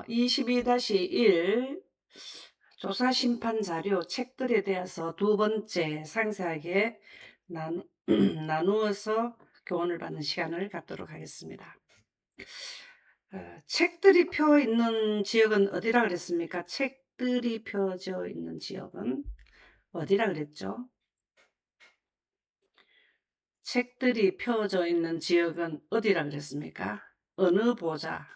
22-1 조사 심판 자료 책들에 대해서 두 번째 상세하게 나누어서 교훈을 받는 시간을 갖도록 하겠습니다. 책들이 펴 있는 지역은 어디라 그랬습니까? 책들이 펴져 있는 지역은 어디라 그랬죠? 책들이 펴져 있는 지역은 어디라 그랬습니까? 어느 보좌?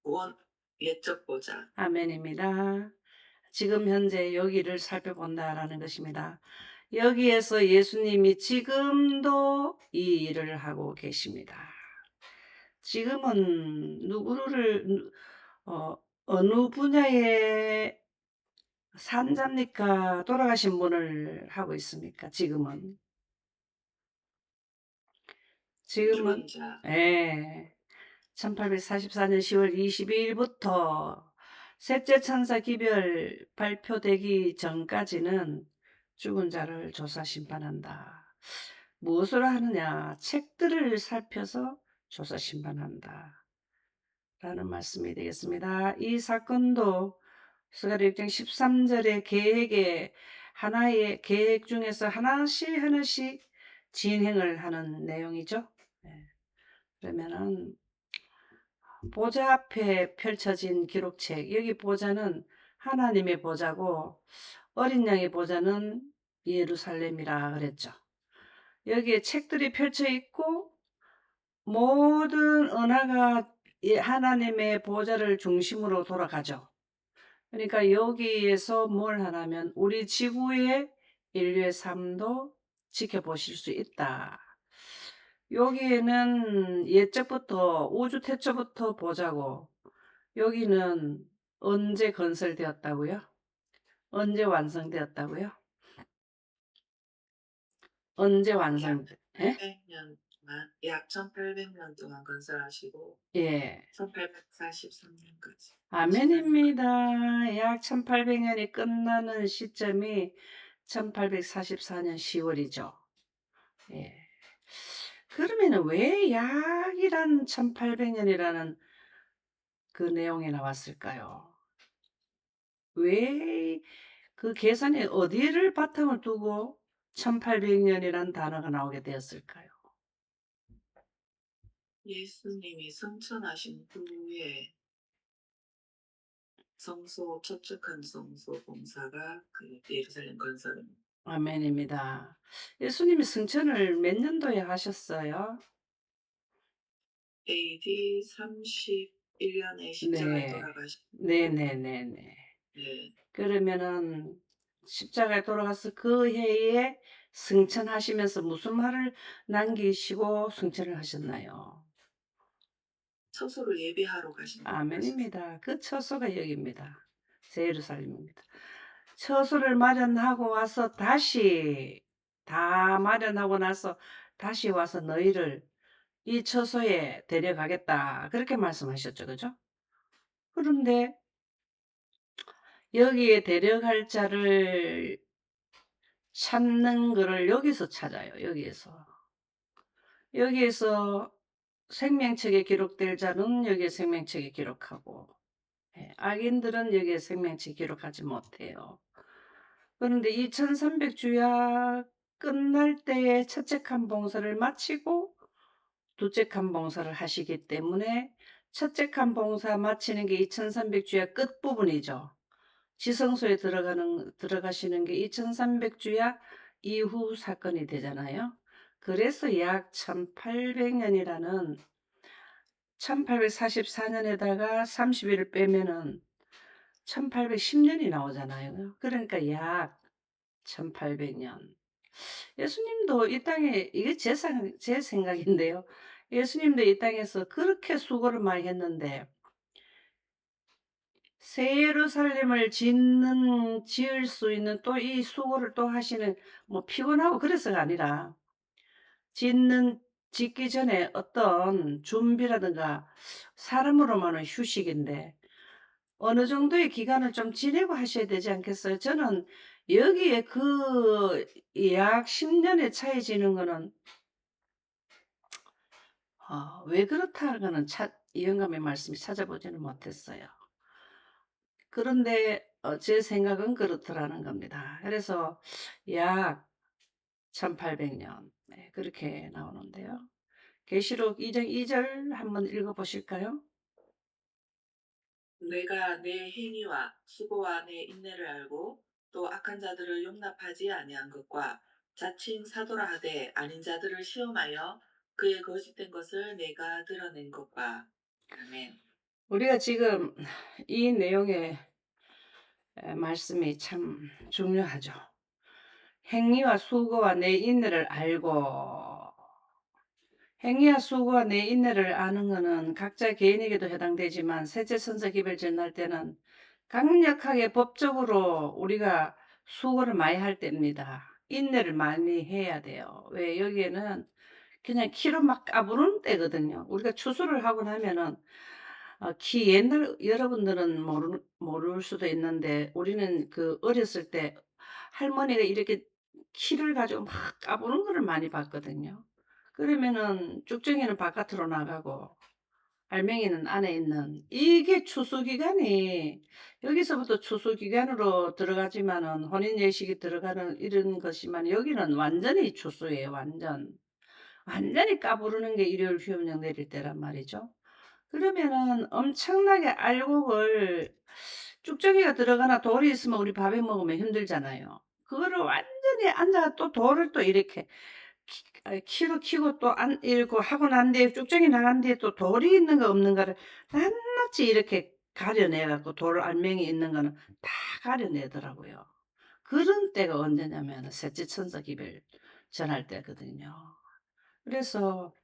원 예적 보자. 아멘입니다. 지금 현재 여기를 살펴본다라는 것입니다. 여기에서 예수님이 지금도 이 일을 하고 계십니다. 지금은 어느 분야의 산자입니까? 돌아가신 분을 하고 있습니까? 지금은 주권자. 예. 1844년 10월 22일부터 셋째 천사 기별 발표되기 전까지는 죽은 자를 조사 심판한다. 무엇을 하느냐? 책들을 살펴서 조사 심판한다. 라는 말씀이 되겠습니다. 이 사건도 스가랴 6장 13절의 계획의 하나의 계획 중에서 하나씩 진행을 하는 내용이죠. 네. 그러면은 보좌 앞에 펼쳐진 기록책, 여기 보좌는 하나님의 보좌고 어린 양의 보좌는 예루살렘이라 그랬죠. 여기에 책들이 펼쳐 있고 모든 언어가 하나님의 보좌를 중심으로 돌아가죠. 그러니까 여기에서 뭘 하냐면 우리 지구의 인류의 삶도 지켜보실 수 있다. 여기에는 옛적부터 우주 태초부터 보자고, 여기는 언제 건설되었다고요? 언제 완성되었다고요? 언제 약 완성? 예? 800년 동안 약 1800년 동안 건설하시고 예. 1843년까지 하신다는 아멘입니다. 약 1800년이 끝나는 시점이 1844년 10월이죠. 예. 그러면은 왜 약이란 1800년이라는 그 내용이 나왔을까요? 왜 그 계산에 어디를 바탕을 두고 1800년이란 단어가 나오게 되었을까요? 예수님이 승천하신 후에 철쭉한 성소 공사가 그 예루살렘 건설입니다. 아멘입니다. 예수님이 승천을 몇 년도에 하셨어요? AD 31년에 십자가에 네. 돌아가시고 네네네네. 네, 그러면은 십자가에 돌아가서 그 해에 승천하시면서 무슨 말을 남기시고 승천을 하셨나요? 처소를 예비하러 가신다고 하셨어요. 아멘입니다. 그 처소가 여기입니다. 예루살렘입니다. 처소를 마련하고 와서 다 마련하고 나서 다시 와서 너희를 이 처소에 데려가겠다. 그렇게 말씀하셨죠. 그죠? 그런데 여기에 데려갈 자를 찾는 거를 여기서 찾아요. 여기에서 생명책에 기록될 자는 여기에 생명책에 기록하고, 악인들은 여기에 생명책에 기록하지 못해요. 그런데 2300주야 끝날 때에 첫째 칸 봉사를 마치고 둘째 칸 봉사를 하시기 때문에 첫째 칸 봉사 마치는 게 2300주야 끝부분이죠. 지성소에 들어가시는 게 2300주야 이후 사건이 되잖아요. 그래서 약 1800년이라는 1844년에다가 30일을 빼면은 1810년이 나오잖아요. 그러니까 약 1800년. 예수님도 이 땅에, 이게 제 생각인데요. 예수님도 이 땅에서 그렇게 수고를 많이 했는데, 새 예루살렘을 지을 수 있는 또 이 수고를 또 하시는, 뭐 피곤하고 그래서가 아니라, 짓기 전에 어떤 준비라든가 사람으로만은 휴식인데, 어느 정도의 기간을 좀 지내고 하셔야 되지 않겠어요? 저는 여기에 그 약 10년의 차이 지는 거는 왜 그렇다는 거는 이 영감의 말씀이 찾아보지는 못했어요. 그런데 제 생각은 그렇더라는 겁니다. 그래서 약 1800년 그렇게 나오는데요. 계시록 2장 2절 한번 읽어 보실까요? 내가 내 행위와 수고와 내 인내를 알고 또 악한 자들을 용납하지 아니한 것과 자칭 사도라 하되 아닌 자들을 시험하여 그의 거짓된 것을 내가 드러낸 것과. 아멘. 우리가 지금 이 내용의 말씀이 참 중요하죠. 행위와 수고와 내 인내를 알고, 행위와 수고와 내 인내를 아는 것은 각자 개인에게도 해당되지만 셋째 천사 기별 전날 때는 강력하게 법적으로 우리가 수고를 많이 할 때입니다. 인내를 많이 해야 돼요. 왜 여기에는 그냥 키로 막 까부는 때거든요. 우리가 추수를 하고 나면은 키 옛날 여러분들은 모를 수도 있는데 우리는 그 어렸을 때 할머니가 이렇게 키를 가지고 막 까부는 거를 많이 봤거든요. 그러면은 쭉정이는 바깥으로 나가고 알맹이는 안에 있는 이게 추수 기간이 여기서부터 추수 기간으로 들어가지만은 혼인 예식이 들어가는 이런 것이만 여기는 완전히 추수예요. 완전히 까부르는 게 일요일 휴업령 내릴 때란 말이죠. 그러면은 엄청나게 알곡을 쭉정이가 들어가나 돌이 있으면 우리 밥에 먹으면 힘들잖아요. 그거를 완전히 앉아가 또 돌을 또 이렇게 키로 키고 또 안 읽고 하고 난 뒤에 쭉정이 나간 뒤에 또 돌이 있는가 없는가를 낱낱이 이렇게 가려내 갖고 돌 알맹이 있는 거는 다 가려내더라고요. 그런 때가 언제냐면은 셋째 천사 기별 전할 때거든요. 그래서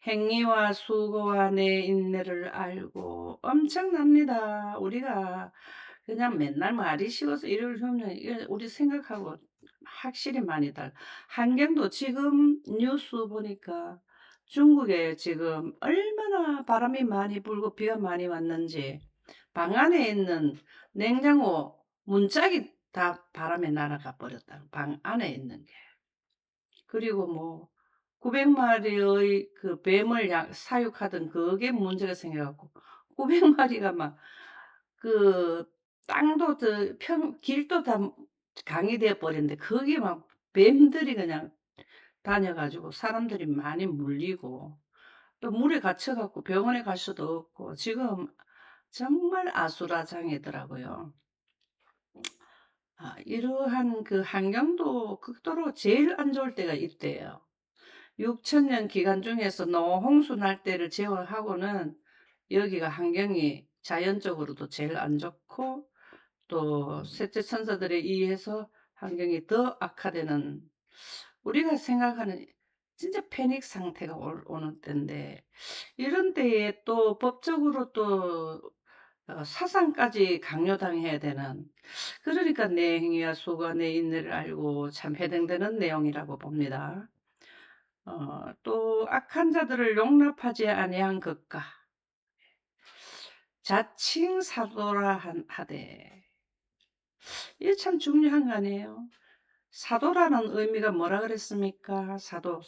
행위와 수고와 내 인내를 알고 엄청납니다. 우리가 그냥 맨날 말이 쉬워서 일요일 휴업령 이게 우리 생각하고 확실히 많이 달라. 환경도 지금 뉴스 보니까 중국에 지금 얼마나 바람이 많이 불고 비가 많이 왔는지 방 안에 있는 냉장고 문짝이 다 바람에 날아가 버렸다. 방 안에 있는 게. 그리고 뭐 900마리의 그 뱀을 사육하던 그게 문제가 생겨 갖고 900마리가 막 그 땅도 길도 다 강이 되어 버렸는데 거기에 막 뱀들이 그냥 다녀 가지고 사람들이 많이 물리고 또 물에 갇혀 갖고 병원에 갈 수도 없고 지금 정말 아수라장이더라고요. 이러한 그 환경도 극도로 제일 안 좋을 때가 이때예요. 6천년 기간 중에서 노홍수 날 때를 제외하고는 여기가 환경이 자연적으로도 제일 안 좋고 또 셋째 천사들에 의해서 환경이 더 악화되는 우리가 생각하는 진짜 패닉 상태가 오는 때인데 이런 때에 또 법적으로 또 사상까지 강요당해야 되는 그러니까 내 행위와 수고와 내 인내를 알고 참 해당되는 내용이라고 봅니다. 또 악한 자들을 용납하지 아니한 것과 자칭 사도라 하되 이게 참 중요한 거 아니에요? 사도라는 의미가 뭐라 그랬습니까? 사도.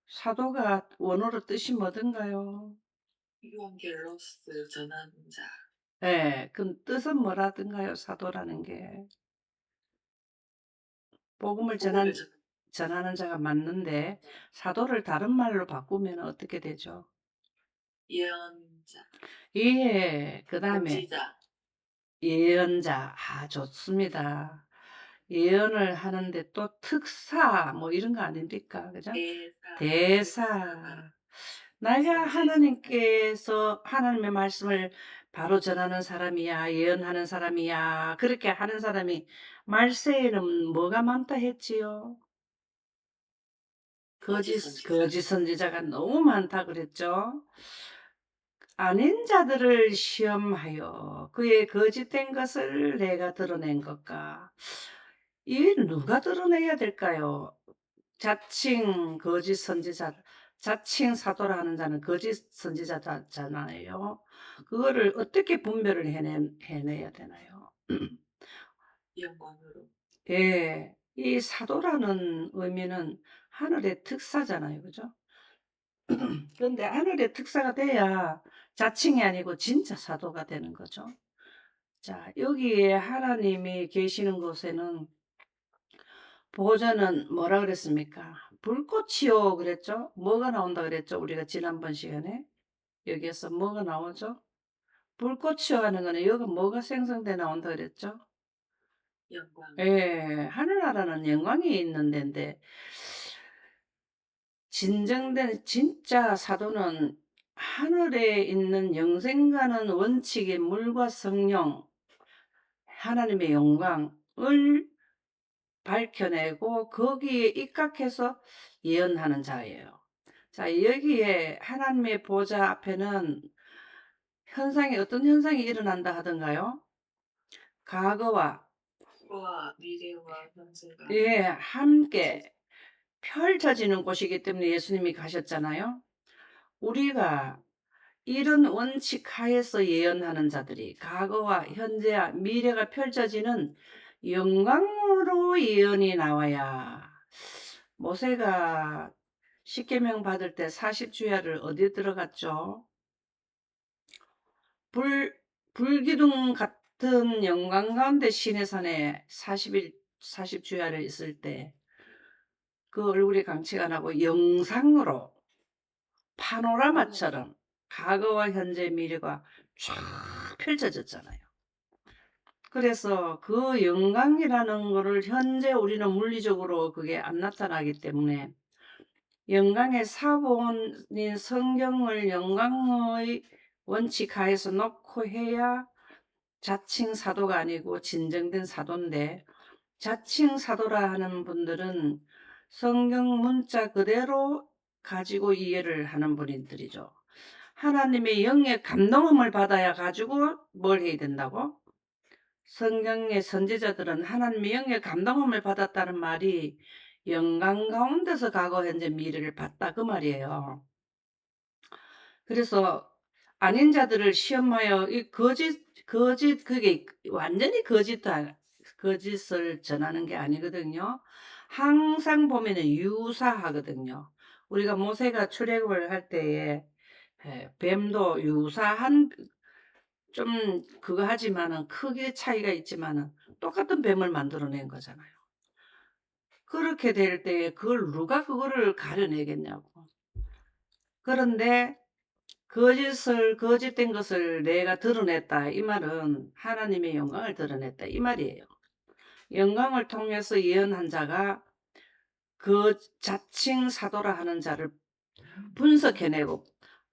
사도가 원어로 뜻이 뭐든가요? 유언겔로스 전하는 자. 예, 그 뜻은 뭐라든가요? 사도라는 게 복음을 복음을 전 전하는 자가 맞는데 사도를 다른 말로 바꾸면 어떻게 되죠? 예언자, 예, 그 다음에 선지자, 예언자. 좋습니다. 예언을 하는데 또 특사 뭐 이런 거 아닙니까? 그죠? 대사, 특사가, 대사. 내가 선지자. 하나님께서 하나님의 말씀을 바로 전하는 사람이야, 예언하는 사람이야, 그렇게 하는 사람이 말세에는 뭐가 많다 했지요? 거짓 선지자. 거짓 선지자가 너무 많다 그랬죠? 아닌 자들을 시험하여 그의 거짓된 것을 내가 드러낸 것과 이 누가 드러내야 될까요? 자칭 거짓 선지자, 자칭 사도라는 자는 거짓 선지자잖아요. 그거를 어떻게 분별을 해내야 되나요? 영광으로. 예, 이 사도라는 의미는 하늘의 특사잖아요, 그죠? 그런데 하늘의 특사가 돼야 자칭이 아니고 진짜 사도가 되는 거죠. 자, 여기에 하나님이 계시는 곳에는 보호자는 뭐라 그랬습니까? 불꽃이요 그랬죠? 뭐가 나온다 그랬죠? 우리가 지난번 시간에 여기에서 뭐가 나오죠? 불꽃이요 하는 거는 여기 뭐가 생성돼 나온다 그랬죠? 영광. 예, 하늘나라는 영광이 있는 데인데 진정된 진짜 사도는 하늘에 있는 영생가는 원칙의 물과 성령, 하나님의 영광을 밝혀내고 거기에 입각해서 예언하는 자예요. 자, 여기에 하나님의 보좌 앞에는 어떤 현상이 일어난다 하던가요? 과거와 과거와 미래와 현재가 예, 함께 펼쳐지는 곳이기 때문에 예수님이 가셨잖아요. 우리가 이런 원칙 하에서 예언하는 자들이 과거와 현재와 미래가 펼쳐지는 영광으로 예언이 나와야 모세가 십계명 받을 때 40주야를 어디에 들어갔죠? 불기둥 같은 영광 가운데 시내산에 40주야를 있을 때 그 얼굴이 강치가 나고 영상으로 파노라마처럼 과거와 현재 미래가 쫙 펼쳐졌잖아요. 그래서 그 영광이라는 거를 현재 우리는 물리적으로 그게 안 나타나기 때문에 영광의 사본인 성경을 영광의 원칙 하에서 놓고 해야 자칭 사도가 아니고 진정된 사도인데, 자칭 사도라 하는 분들은 성경 문자 그대로 가지고 이해를 하는 분들이죠. 하나님의 영의 감동함을 받아야 가지고 뭘 해야 된다고? 성경의 선지자들은 하나님의 영의 감동함을 받았다는 말이 영광 가운데서 과거, 현재, 미래를 봤다 그 말이에요. 그래서 아닌 자들을 시험하여 이 거짓 그게 완전히 거짓을 전하는 게 아니거든요. 항상 보면은 유사하거든요. 우리가 모세가 출애굽을 할 때에 뱀도 유사한 좀 그거 하지만은 크게 차이가 있지만은 똑같은 뱀을 만들어낸 거잖아요. 그렇게 될 때에 그걸 누가 그거를 가려내겠냐고. 그런데 거짓된 것을 내가 드러냈다. 이 말은 하나님의 영광을 드러냈다. 이 말이에요. 영광을 통해서 예언한 자가 그 자칭 사도라 하는 자를 분석해내고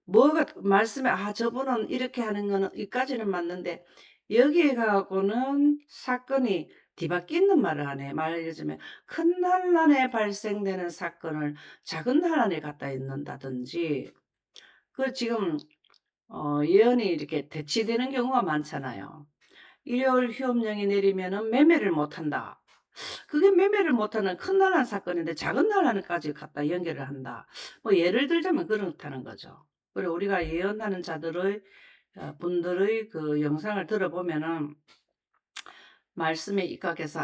뭐가 말씀에 저분은 이렇게 하는 거는 이까지는 맞는데 여기에 가고는 사건이 뒤바뀌는 말을 하네. 말하자면 큰 난란에 발생되는 사건을 작은 난란에 갖다 있는다든지 그 지금 예언이 이렇게 대치되는 경우가 많잖아요. 일요일 휴업령이 내리면은 매매를 못한다. 그게 매매를 못하는 큰 난한 사건인데 작은 난한까지 갖다 연결을 한다. 뭐 예를 들자면 그렇다는 거죠. 그리고 우리가 예언하는 자들의 분들의 그 영상을 들어보면은 말씀에 입각해서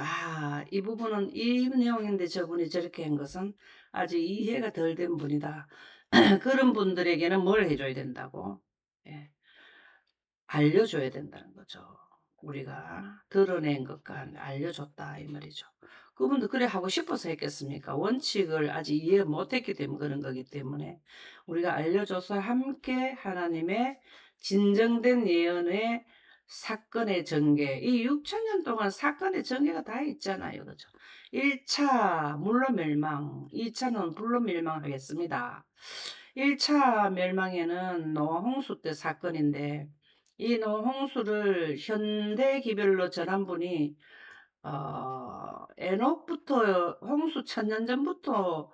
이 부분은 이 내용인데 저분이 저렇게 한 것은 아직 이해가 덜 된 분이다. 그런 분들에게는 뭘 해줘야 된다고? 예. 알려줘야 된다는 거죠. 우리가 드러낸 것과 알려줬다 이 말이죠. 그분도 그래 하고 싶어서 했겠습니까? 원칙을 아직 이해 못했기 때문에 그런 거기 때문에 우리가 알려줘서 함께 하나님의 진정된 예언의 사건의 전개, 이 6천년 동안 사건의 전개가 다 있잖아요. 그죠? 1차 물로 멸망, 2차는 불로 멸망하겠습니다. 1차 멸망에는 노아 홍수 때 사건인데 이 홍수를 현대 기별로 전한 분이 에녹부터 홍수 1000년 전부터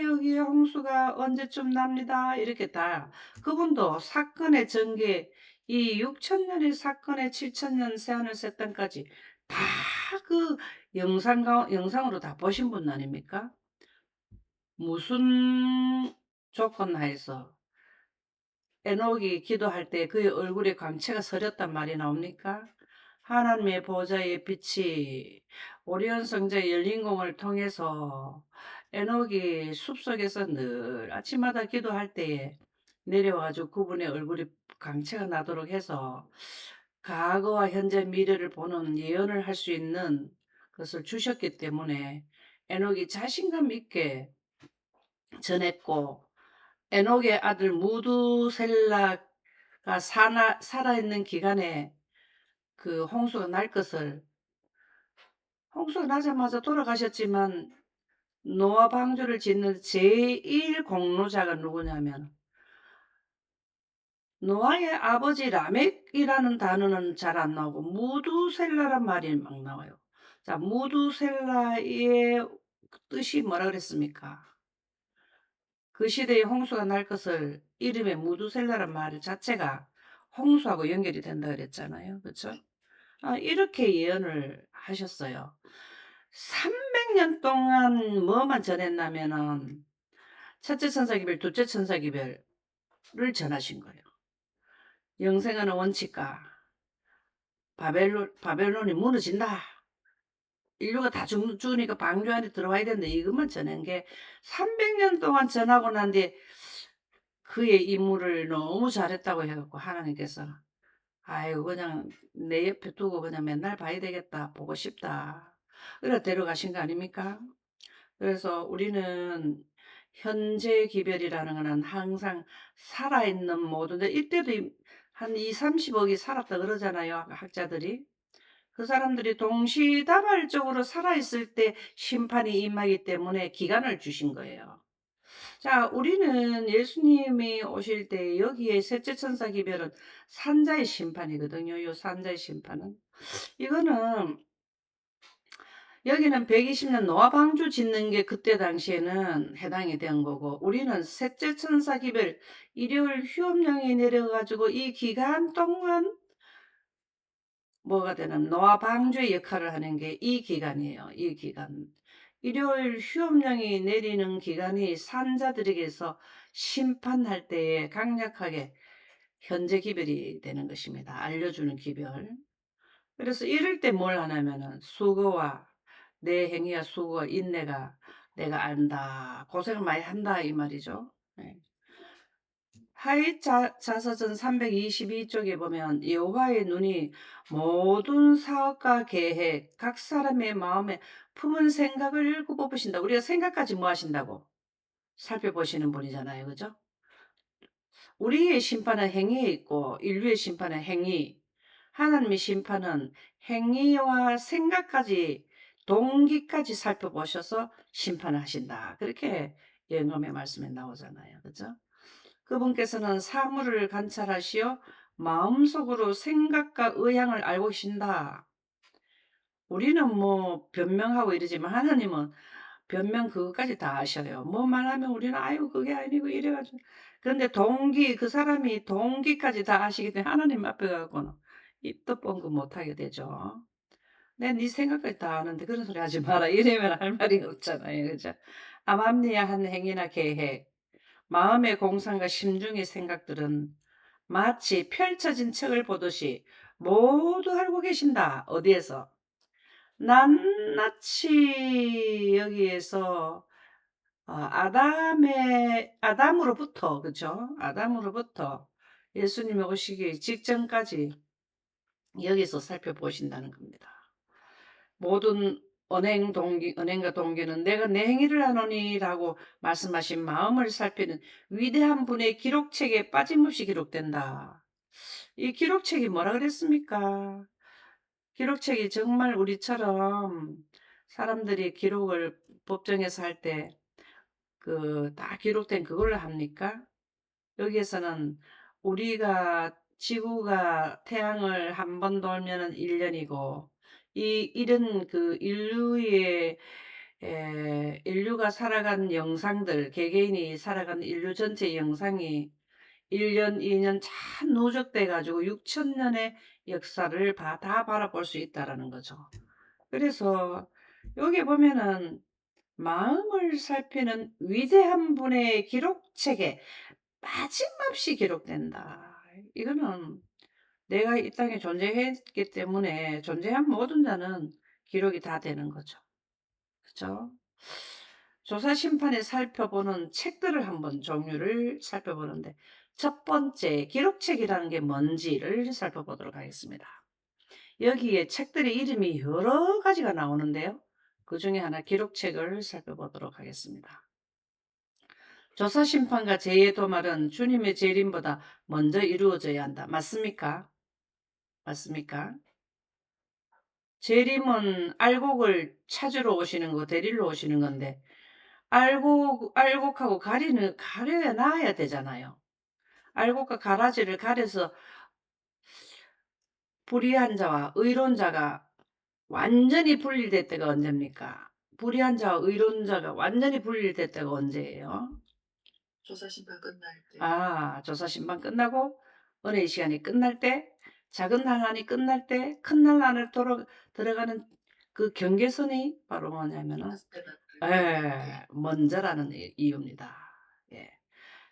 여기 홍수가 언제쯤 납니다. 이렇게 다 그분도 사건의 전개 이 6000년의 사건의 7000년 새하늘 새 땅까지 다 그 영상으로 다 보신 분 아닙니까? 무슨 조건 하에서 에녹이 기도할 때 그의 얼굴에 광채가 서렸단 말이 나옵니까? 하나님의 보좌의 빛이 오리온 성자의 열린 공을 통해서 에녹이 숲속에서 늘 아침마다 기도할 때에 내려와 가지고 그분의 얼굴이 광채가 나도록 해서 과거와 현재 미래를 보는 예언을 할 수 있는 것을 주셨기 때문에 에녹이 자신감 있게 전했고, 에녹의 아들 무두셀라가 살아있는 기간에 그 홍수가 날 것을, 홍수가 나자마자 돌아가셨지만 노아 방주를 짓는 제1 공로자가 누구냐면 노아의 아버지 라멕이라는 단어는 잘 안 나오고 무두셀라란 말이 막 나와요. 자, 무두셀라의 뜻이 뭐라 그랬습니까? 그 시대에 홍수가 날 것을 이름에 무두셀라란 말 자체가 홍수하고 연결이 된다 그랬잖아요. 그렇죠? 이렇게 예언을 하셨어요. 300년 동안 뭐만 전했냐면은 첫째 천사기별, 둘째 천사기별을 전하신 거예요. 영생하는 원칙과 바벨론이 무너진다. 인류가 다 죽으니까 방주 안에 들어와야 된다. 이것만 전한 게 300년 동안 전하고 난 뒤에 그의 임무를 너무 잘했다고 해갖고 하나님께서 아이고 그냥 내 옆에 두고 그냥 맨날 봐야 되겠다. 보고 싶다. 그래 데려가신 거 아닙니까? 그래서 우리는 현재 기별이라는 거는 항상 살아있는 모든, 이때도 한 2, 30억이 살았다 그러잖아요. 학자들이. 그 사람들이 동시다발적으로 살아있을 때 심판이 임하기 때문에 기간을 주신 거예요. 자, 우리는 예수님이 오실 때 여기에 셋째 천사 기별은 산자의 심판이거든요. 요 산자의 심판은. 이거는 여기는 120년 노아 방주 짓는 게 그때 당시에는 해당이 된 거고, 우리는 셋째 천사 기별 일요일 휴업령이 내려가지고 이 기간 동안 뭐가 되는 노아 방주의 역할을 하는 게 이 기간이에요. 이 기간. 일요일 휴업령이 내리는 기간이 산자들에게서 심판할 때에 강력하게 현재 기별이 되는 것입니다. 알려주는 기별. 그래서 이럴 때 뭘 하냐면은 수고와 내 행위와 수고와 인내가 내가 안다. 고생을 많이 한다 이 말이죠. 네. 하윗자서전 322쪽에 보면 여호와의 눈이 모든 사업과 계획, 각 사람의 마음에 품은 생각을 읽어보신다. 우리가 생각까지 뭐 하신다고? 살펴보시는 분이잖아요. 그죠? 우리의 심판은 행위에 있고 인류의 심판은 행위. 하나님의 심판은 행위와 생각까지 동기까지 살펴보셔서 심판을 하신다. 그렇게 영감의 말씀에 나오잖아요. 그죠? 그분께서는 사물을 관찰하시어 마음속으로 생각과 의향을 알고 계신다. 우리는 뭐 변명하고 이러지만 하나님은 변명 그것까지 다 아셔요. 뭐 말하면 우리는 아유 그게 아니고 이래가지고. 그런데 동기 그 사람이 동기까지 다 아시기 때문에 하나님 앞에 가고는 입도 뻥긋 못하게 되죠. 내 네 생각까지 다 아는데 그런 소리 하지 마라 이러면 할 말이 없잖아요. 그죠? 암암리야한 행위나 계획 마음의 공상과 심중의 생각들은 마치 펼쳐진 책을 보듯이 모두 알고 계신다. 어디에서? 낱낱이 여기에서 아담으로부터 그죠? 아담으로부터 예수님이 오시기 직전까지 여기서 살펴보신다는 겁니다. 모든 언행과 동기는 내가 내 행위를 하노니라고 말씀하신 마음을 살피는 위대한 분의 기록책에 빠짐없이 기록된다. 이 기록책이 뭐라 그랬습니까? 기록책이 정말 우리처럼 사람들이 기록을 법정에서 할 때 다 기록된 그걸로 합니까? 여기에서는 우리가 지구가 태양을 한 번 돌면은 1년이고 이런 그 인류가 살아간 영상들 개개인이 살아간 인류 전체 영상이 1년, 2년 잘 누적돼 가지고 6천년의 역사를 다 바라볼 수 있다라는 거죠. 그래서 여기 보면은 마음을 살피는 위대한 분의 기록책에 빠짐없이 기록된다. 이거는 내가 이 땅에 존재했기 때문에 존재한 모든 자는 기록이 다 되는 거죠. 그죠? 조사 심판이 살펴보는 책들을 한번 종류를 살펴보는데 첫 번째 기록책이라는 게 뭔지를 살펴보도록 하겠습니다. 여기에 책들의 이름이 여러 가지가 나오는데요. 그 중에 하나 기록책을 살펴보도록 하겠습니다. 조사 심판과 제의 도말은 주님의 재림보다 먼저 이루어져야 한다. 맞습니까? 맞습니까? 재림은 알곡을 찾으러 오시는 거, 데리러 오시는 건데 알곡하고 가려야 놔야 되잖아요. 알곡과 가라지를 가려서 불의한 자와 의로운 자가 완전히 분리될 때가 언제입니까? 불의한 자와 의로운 자가 완전히 분리될 때가 언제예요? 조사 심판 끝날 때. 조사 심판 끝나고 은혜의 시간이 끝날 때, 작은 난란이 끝날 때, 큰 난란을 들어가는 그 경계선이 바로 뭐냐면은 먼저라는 이유입니다. 예.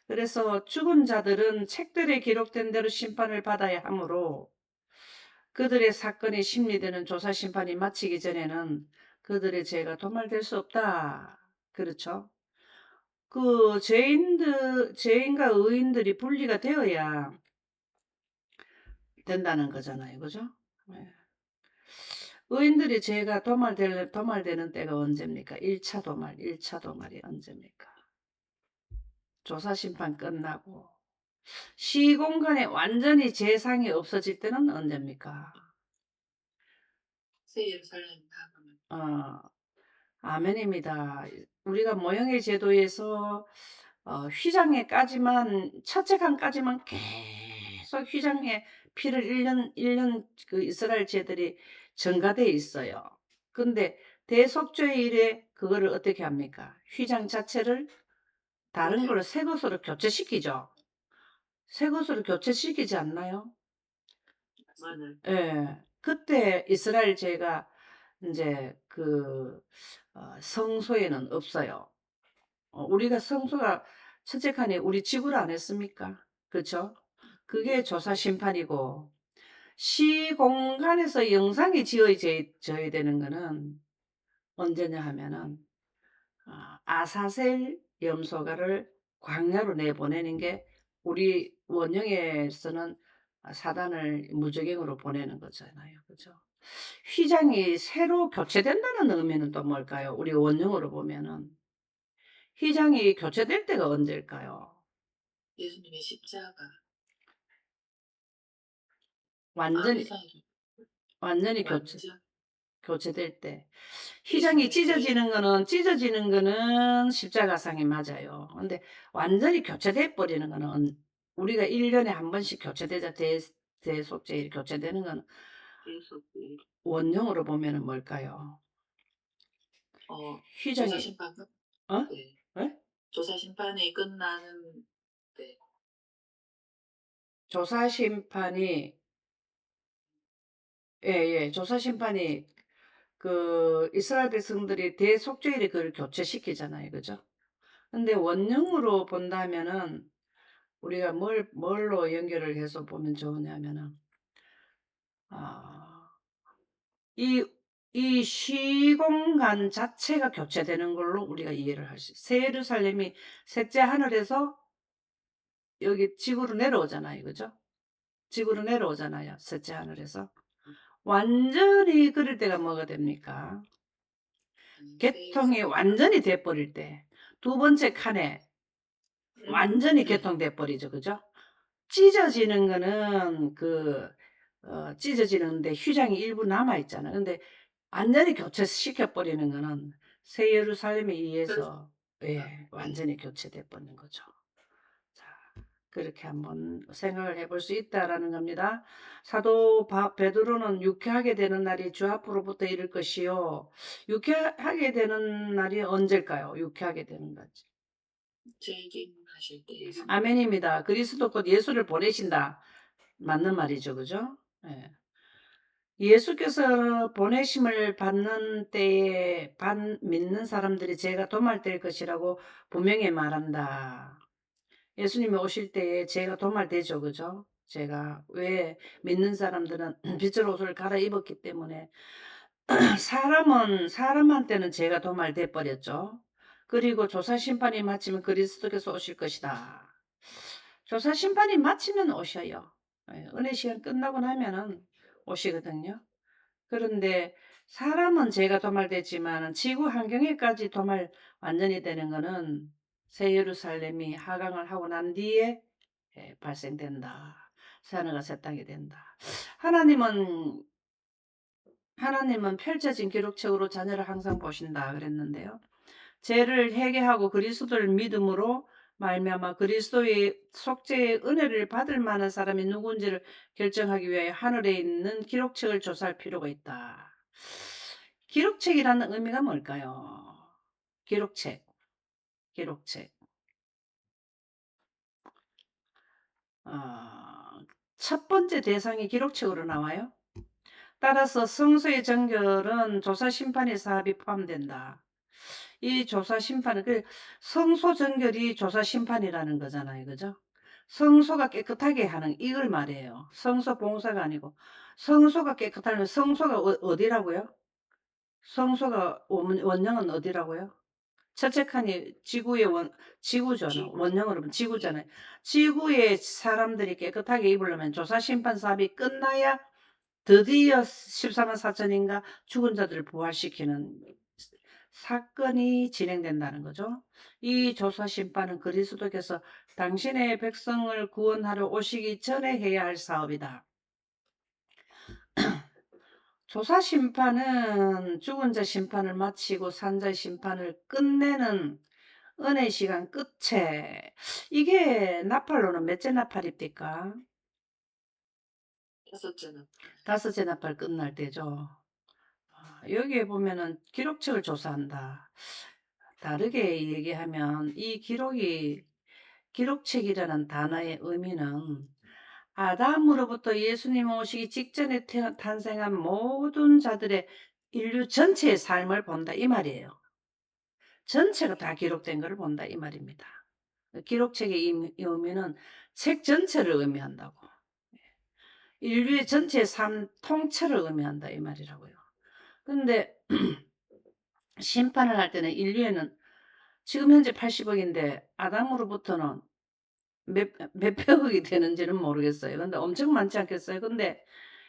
그래서 죽은 자들은 책들에 기록된 대로 심판을 받아야 하므로 그들의 사건이 심리되는 조사 심판이 마치기 전에는 그들의 죄가 도말될 수 없다. 그렇죠? 그 죄인과 의인들이 분리가 되어야 된다는 거잖아요. 그죠? 네. 의인들이 죄가 도말되는 때가 언제입니까? 1차 도말, 1차 도말이 언제입니까? 조사 심판 끝나고 시공간에 완전히 재상이 없어질 때는 언제입니까? 새 예루살렘 다음은 어, 아멘입니다. 우리가 모형의 제도에서 휘장에까지만 첫째 칸까지만 계속 휘장에 피를 1년 그 이스라엘 제들이 전가돼 있어요. 근데 대속죄의 일에 그거를 어떻게 합니까? 휘장 자체를 다른 걸로 새 것으로 교체시키죠. 새 것으로 교체시키지 않나요? 맞아요. 예. 그때 이스라엘 제가 이제 성소에는 없어요. 우리가 성소가 첫째 칸에 우리 집을 안 했습니까? 그렇죠? 그게 조사 심판이고 시공간에서 영상이 지어져야 되는 거는 언제냐 하면은 아사셀 염소가를 광야로 내보내는 게 우리 원형에서는 사단을 무저갱으로 보내는 거잖아요. 그죠? 휘장이 새로 교체된다는 의미는 또 뭘까요? 우리 원형으로 보면은 휘장이 교체될 때가 언제일까요? 예수님의 십자가 완전히 아비사이 완전히 완전 교체될 때. 휘장이 예수님의 죄 찢어지는 거는 십자가상이 맞아요. 근데 완전히 교체돼 버리는 거는 우리가 1년에 한 번씩 교체되자 대속죄일이 교체되는 거는 예수님 원형으로 보면은 뭘까요? 조사 휘장이 심판 끝 어? 네. 예? 조사 심판이 끝나는 때 조사 심판이 예. 조사 심판이 이스라엘 백성들이 대속죄일에 그걸 교체시키잖아요. 그죠? 근데 원형으로 본다면은 우리가 뭘로 연결을 해서 보면 좋으냐면은, 아, 이, 이 시공간 자체가 교체되는 걸로 우리가 이해를 할 수 있어요. 새 예루살렘이 셋째 하늘에서 여기 지구로 내려오잖아요. 그죠? 지구로 내려오잖아요. 셋째 하늘에서. 완전히 그럴 때가 뭐가 됩니까? 새 개통이 완전히 돼버릴 때. 두 번째 칸에 완전히 개통돼 버리죠. 그죠? 찢어지는 거는 찢어지는데 휘장이 일부 남아있잖아요. 근데 완전히 교체시켜 버리는 거는 새 예루살렘에 의해서 완전히 교체돼 버리는 거죠. 자, 그렇게 한번 생각을 해볼 수 있다라는 겁니다. 사도 베드로는 유쾌하게 되는 날이 주 앞으로부터 이를 것이요. 유쾌하게 되는 날이 언제일까요? 유쾌하게 되는 거지. 재림하실 때 아멘입니다. 그리스도 곧 예수를 보내신다. 맞는 말이죠. 그죠? 예. 예수께서 보내심을 받는 때에 믿는 사람들이 죄가 도말될 것이라고 분명히 말한다. 예수님이 오실 때에 죄가 도말되죠. 그죠? 제가 왜 믿는 사람들은 빛의 옷을 갈아입었기 때문에 사람한테는 죄가 도말돼 버렸죠. 그리고 조사 심판이 마치면 그리스도께서 오실 것이다. 조사 심판이 마치면 오셔요. 은혜 시간 끝나고 나면은 오시거든요. 그런데 사람은 죄가 도말되지만 지구 환경에까지 도말 완전히 되는 거는 새 예루살렘이 하강을 하고 난 뒤에 발생된다. 새하늘과 새 땅이 된다. 하나님은 펼쳐진 기록책으로 자녀를 항상 보신다 그랬는데요. 죄를 회개하고 그리스도를 믿음으로 말미암아 그리스도의 속죄의 은혜를 받을 만한 사람이 누군지를 결정하기 위해 하늘에 있는 기록책을 조사할 필요가 있다. 기록책이라는 의미가 뭘까요? 기록책. 어, 첫 번째 대상이 기록책으로 나와요. 따라서 성소의 정결은 조사 심판의 사업이 포함된다. 이 조사 심판은 성소 정결이 조사 심판이라는 거잖아요. 그죠? 성소가 깨끗하게 하는 이걸 말해요. 성소 봉사가 아니고 성소가 깨끗하면 성소가 어디라고요? 성소가 원형은 어디라고요? 첫째 칸이 지구잖아. 지구. 원형으로 보면 지구잖아요. 지구의 사람들이 깨끗하게 입으려면 조사 심판 사업이 끝나야 드디어 14만 4천인가 죽은 자들을 부활시키는 사건이 진행된다는 거죠. 이 조사 심판은 그리스도께서 당신의 백성을 구원하러 오시기 전에 해야 할 사업이다. 조사 심판은 죽은 자 심판을 마치고 산 자의 심판을 끝내는 은혜 시간 끝에, 이게 나팔로는 몇째 나팔입니까? 다섯째는 다섯째 나팔 끝날 때죠. 여기에 보면은 기록책을 조사한다. 다르게 얘기하면 이 기록책이라는 단어의 의미는 아담으로부터 예수님 오시기 직전에 탄생한 모든 자들의 인류 전체의 삶을 본다 이 말이에요. 전체가 다 기록된 것을 본다 이 말입니다. 기록책의 의미는 책 전체를 의미한다고. 인류의 전체의 삶 통째를 의미한다 이 말이라고요. 그런데 심판을 할 때는 인류에는 지금 현재 80억인데 아담으로부터는 몇 백억이 되는지는 모르겠어요. 근데 엄청 많지 않겠어요? 근데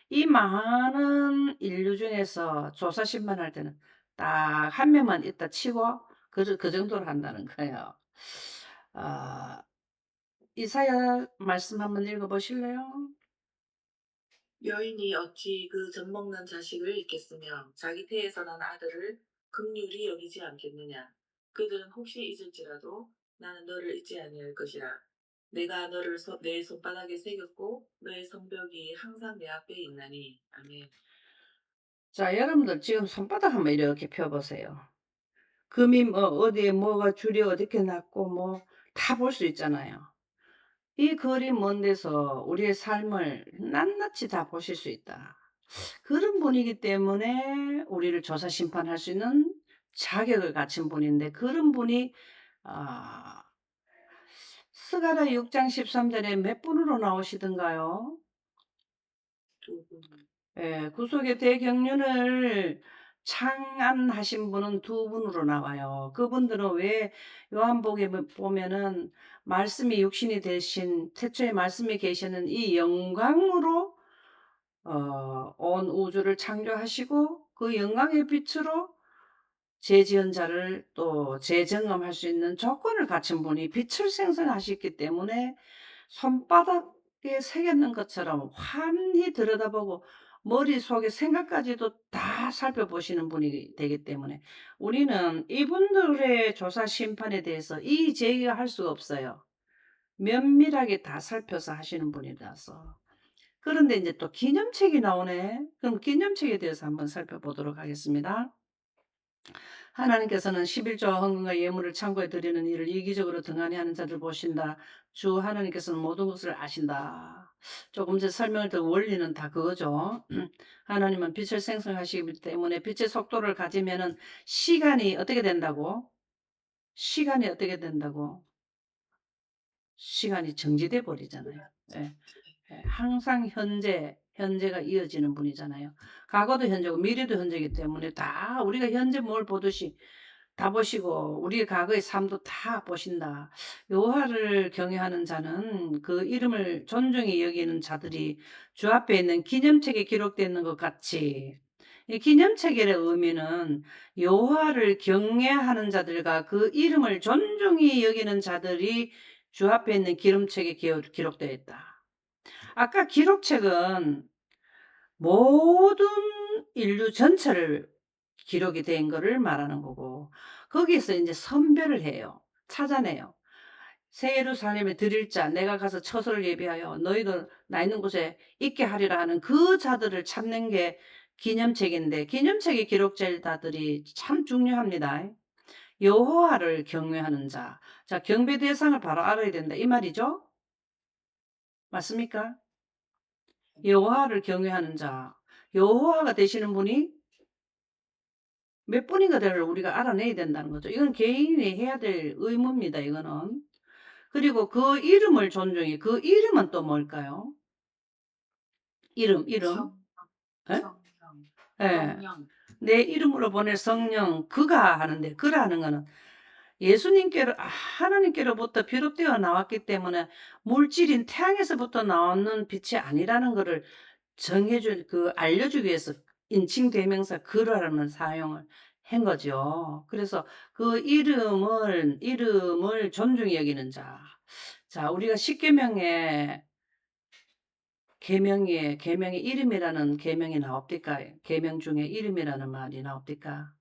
이 많은 인류 중에서 조사 심판할 때는 딱 한 명만 있다 치고 그 정도로 한다는 거예요. 아, 이사야 말씀 한번 읽어보실래요? 여인이 어찌 그 젖먹는 자식을 잊겠으며 자기 태에서 난 아들을 긍휼히 여기지 않겠느냐. 그들은 혹시 잊을지라도 나는 너를 잊지 아니할 것이라. 내가 너를 내 손바닥에 새겼고 너의 성벽이 항상 내 앞에 있나니. 아멘. 자, 여러분들 지금 손바닥 한번 이렇게 펴보세요. 금이 뭐 어디에 뭐가 줄이 어떻게 났고 뭐 다 볼 수 있잖아요. 이 그림 먼 데서 우리의 삶을 낱낱이 다 보실 수 있다. 그런 분이기 때문에 우리를 조사 심판할 수 있는 자격을 갖춘 분인데, 그런 분이 아, 스가랴 6장 13절에 몇 분으로 나오시던가요? 두 분. 구속의 대경륜을 창안하신 분은 두 분으로 나와요. 그분들은 왜 요한복음에 보면은 말씀이 육신이 되신 태초에 말씀이 계시는 이 영광으로 온 우주를 창조하시고 그 영광의 빛으로 죄지은 자를 또 재정함할 수 있는 조건을 갖춘 분이 빛을 생성하셨기 때문에 손바닥에 새겼는 것처럼 환히 들여다보고 머릿속에 생각까지도 다 살펴보시는 분이 되기 때문에 우리는 이분들의 조사 심판에 대해서 이 제기할 수가 없어요. 면밀하게 다 살펴서 하시는 분이라서. 그런데 이제 또 기념책이 나오네. 그럼 기념책에 대해서 한번 살펴보도록 하겠습니다. 하나님께서는 11조와 헌금과 예물을 창고에 드리는 일을 이기적으로 등한히 하는 자들 보신다. 주 하나님께서는 모든 것을 아신다. 조금 전에 설명을 드 원리는 다 그거죠. 하나님은 빛을 생성하시기 때문에 빛의 속도를 가지면은 시간이 어떻게 된다고? 시간이 어떻게 된다고? 시간이 정지돼 버리잖아요. 예. 항상 현재가 이어지는 분이잖아요. 과거도 현재고 미래도 현재이기 때문에 다 우리가 현재 뭘 보듯이 다 보시고 우리의 과거의 삶도 다 보신다. 여호와를 경외하는 자는 그 이름을 존중히 여기는 자들이 주 앞에 있는 기념책에 기록되어 있는 것 같이, 이 기념책의 의미는 여호와를 경외하는 자들과 그 이름을 존중히 여기는 자들이 주 앞에 있는 기름책에 기록되어 있다. 아까 기록책은 모든 인류 전체를 기록이 된 거를 말하는 거고, 거기에서 이제 선별을 해요. 찾아내요. 새 예루살렘에 드릴 자, 내가 가서 처소를 예비하여 너희들 나 있는 곳에 있게 하리라 하는 그 자들을 찾는 게 기념책인데, 기념책의 기록자들이 참 중요합니다. 여호와를 경외하는 자. 자, 경배 대상을 바로 알아야 된다. 이 말이죠? 맞습니까? 여호와를 경외하는 자. 여호와가 되시는 분이 몇 분인가를 우리가 알아내야 된다는 거죠. 이건 개인이 해야 될 의무입니다. 이거는. 그리고 그 이름을 존중해. 그 이름은 또 뭘까요? 이름. 성, 예? 성령, 예. 성령. 내 이름으로 보낼 성령, 그가 하는데, 그라 하는 거는 하나님께로부터 비롯되어 나왔기 때문에 물질인 태양에서부터 나오는 빛이 아니라는 것을 알려주기 위해서 인칭 대명사 그라는 사용을 한 거죠. 그래서 그 이름을 존중히 여기는 자. 자, 우리가 십계명에 계명에 이름이라는 계명이 나옵니까? 계명 중에 이름이라는 말이 나옵니까?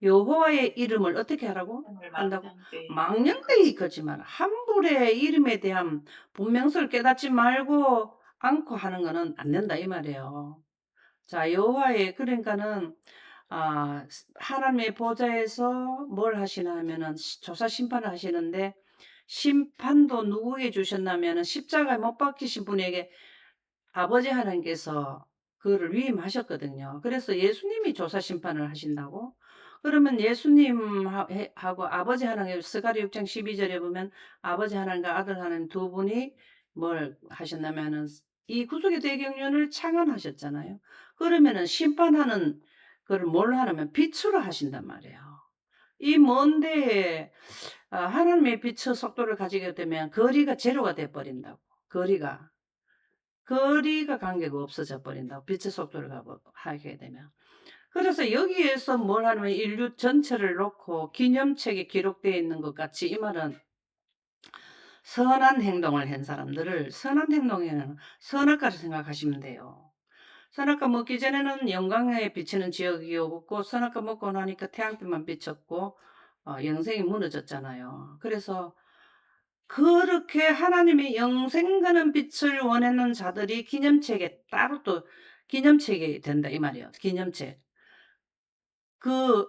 여호와의 이름을 어떻게 하라고? 한다고? 망령되이 망령되이 걷지만 함부로의 이름에 대한 분명성을 깨닫지 말고 않고 하는 거는 안 된다 이 말이에요. 자, 여호와의 그러니까는 하나님의 보좌에서 뭘 하시나 하면은 조사 심판을 하시는데, 심판도 누구에게 주셨냐면은 십자가에 못 박히신 분에게 아버지 하나님께서 그거를 위임하셨거든요. 그래서 예수님이 조사 심판을 하신다고? 그러면 예수님하고 아버지 하나님, 스가랴 6장 12절에 보면 아버지 하나님과 아들 하나님 두 분이 뭘 하셨냐면은 이 구속의 대경륜을 창안하셨잖아요. 그러면은 심판하는 그걸 뭘 하냐면 빛으로 하신단 말이에요. 이 먼데 하나님의 빛의 속도를 가지게 되면 거리가 제로가 돼 버린다고. 거리가 관계가 없어져 버린다고. 빛의 속도를 하게 되면. 그래서 여기에서 뭘 하냐면 인류 전체를 놓고 기념책에 기록되어 있는 것 같이, 이 말은 선한 행동을 한 사람들을, 선한 행동에는 선악과를 생각하시면 돼요. 선악과 먹기 전에는 영광에 비치는 지역이 없고, 선악과 먹고 나니까 태양빛만 비쳤고 영생이 무너졌잖아요. 그래서 그렇게 하나님의 영생가는 빛을 원하는 자들이 기념책에 따로 또 기념책이 된다 이 말이에요. 기념책. 그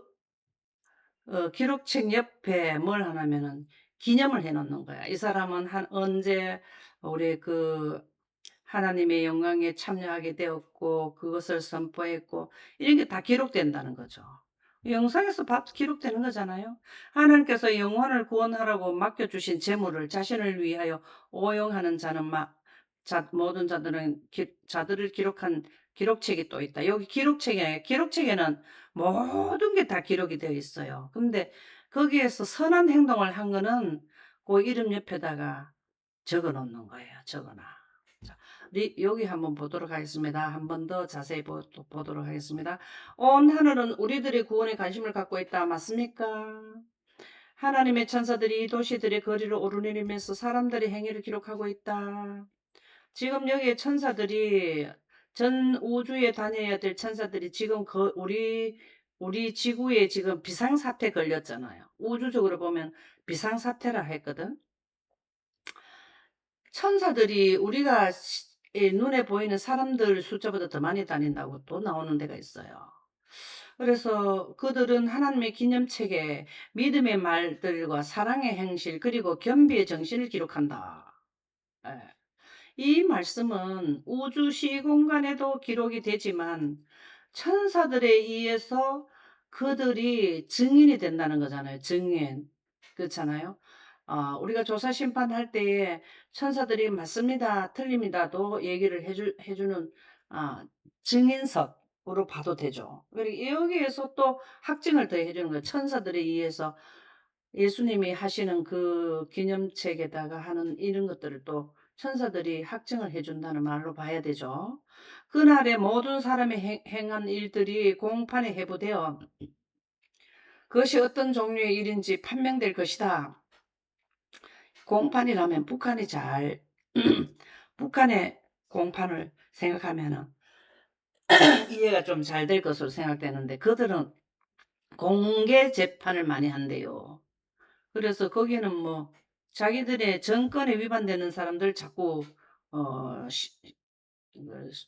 기록책 옆에 뭘 하냐면은 기념을 해 놓는 거야. 이 사람은 언제 우리 하나님의 영광에 참여하게 되었고 그것을 선포했고, 이런 게 다 기록된다는 거죠. 영상에서 기록되는 거잖아요. 하나님께서 영혼을 구원하라고 맡겨주신 재물을 자신을 위하여 오용하는 자는 모든 자들을 기록한 기록책이 또 있다. 여기 기록책에는 모든 게 다 기록이 되어 있어요. 근데 거기에서 선한 행동을 한 거는 그 이름 옆에다가 적어 놓는 거예요. 적어놔. 자, 여기 한번 보도록 하겠습니다. 한 번 더 자세히 보도록 하겠습니다. 온 하늘은 우리들의 구원에 관심을 갖고 있다. 맞습니까? 하나님의 천사들이 이 도시들의 거리를 오르내리면서 사람들의 행위를 기록하고 있다. 지금 여기에 천사들이, 전 우주에 다녀야 될 천사들이 지금 우리 지구에 지금 비상사태 걸렸잖아요. 우주적으로 보면 비상사태라 했거든. 천사들이 우리가 눈에 보이는 사람들 숫자보다 더 많이 다닌다고 또 나오는 데가 있어요. 그래서 그들은 하나님의 기념책에 믿음의 말들과 사랑의 행실 그리고 겸비의 정신을 기록한다. 예. 이 말씀은 우주 시공간에도 기록이 되지만 천사들에 의해서 그들이 증인이 된다는 거잖아요. 증인. 그렇잖아요. 우리가 조사 심판할 때에 천사들이 맞습니다, 틀립니다도 얘기를 해주는 증인석. 봐도 되죠. 여기에서 또 확증을 더 해주는 거예요. 천사들에 의해서 예수님이 하시는 그 기념책에다가 하는 이런 것들을 또 천사들이 확증을 해준다는 말로 봐야 되죠. 그날에 모든 사람이 행한 일들이 공판에 회부되어 그것이 어떤 종류의 일인지 판명될 것이다. 공판이라면 북한이 잘 북한의 공판을 생각하면은 이해가 좀 잘 될 것으로 생각되는데 그들은 공개 재판을 많이 한대요. 그래서 거기는 뭐 자기들의 정권에 위반되는 사람들 자꾸 어,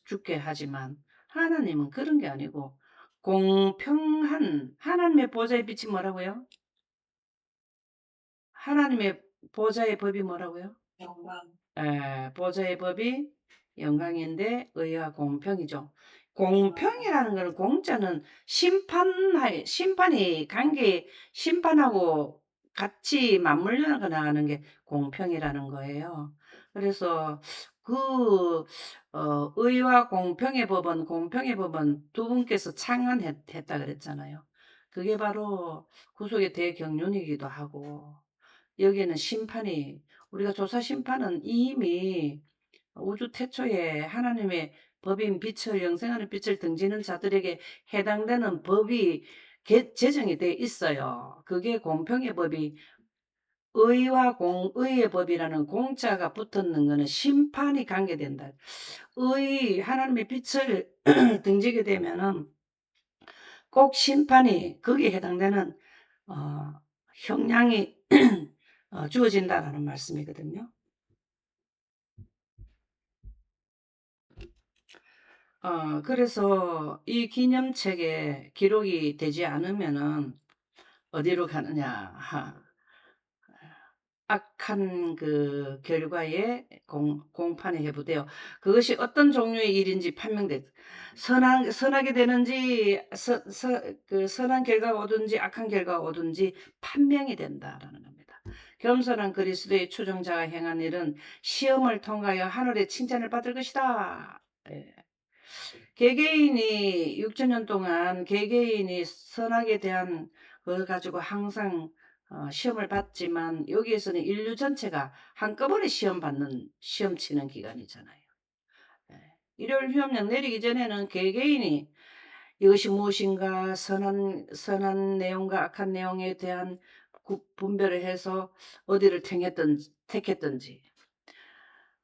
죽게 하지만 하나님은 그런 게 아니고 공평한 하나님의 보좌의 빛이 뭐라고요? 하나님의 보좌의 법이 뭐라고요? 영광. 보좌의 법이 영광인데 의와 공평이죠. 아, 공평이라는 것은 공자는 심판이 심판하고 같이 맞물려 나가는 게 공평이라는 거예요. 그래서 그 의와 공평의 법은 두 분께서 창안했다 그랬잖아요. 그게 바로 구속의 대경륜이기도 하고 여기에는 심판이 우리가 조사 심판은 이미 우주 태초에 하나님의 법인 빛을 영생하는 빛을 등지는 자들에게 해당되는 법이 제정이 돼 있어요. 그게 공평의 법이 의와 공의의 법이라는 공자가 붙었는 것은 심판이 관계된다. 하나님의 빛을 등지게 되면은 꼭 심판이 거기에 해당되는 어, 형량이 주어진다라는 말씀이거든요. 그래서 이 기념책에 기록이 되지 않으면은 어디로 가느냐. 악한 그 결과에 공판에 회부되어 그것이 어떤 종류의 일인지 판명돼 선하게 되는지 그 선한 결과가 오든지 악한 결과가 오든지 판명이 된다라는 겁니다. 겸손한 그리스도의 추종자가 행한 일은 시험을 통하여 하늘의 칭찬을 받을 것이다. 예. 개개인이 6천년 동안 개개인이 선악에 대한 그걸 가지고 항상 시험을 받지만 여기에서는 인류 전체가 한꺼번에 시험 치는 기간이잖아요. 예. 일요일 휴업령 내리기 전에는 개개인이 이것이 무엇인가 선한 내용과 악한 내용에 대한 분별을 해서 어디를 택했던지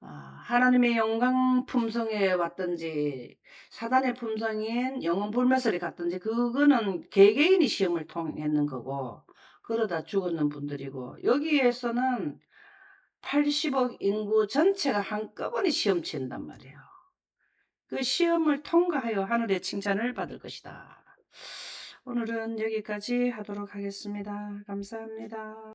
하나님의 영광 품성에 왔든지 사단의 품성인 영혼 불매설에 갔든지 그거는 개개인이 시험을 통했는 거고 그러다 죽었는 분들이고 여기에서는 80억 인구 전체가 한꺼번에 시험 친단 말이에요. 그 시험을 통과하여 하늘의 칭찬을 받을 것이다. 오늘은 여기까지 하도록 하겠습니다. 감사합니다.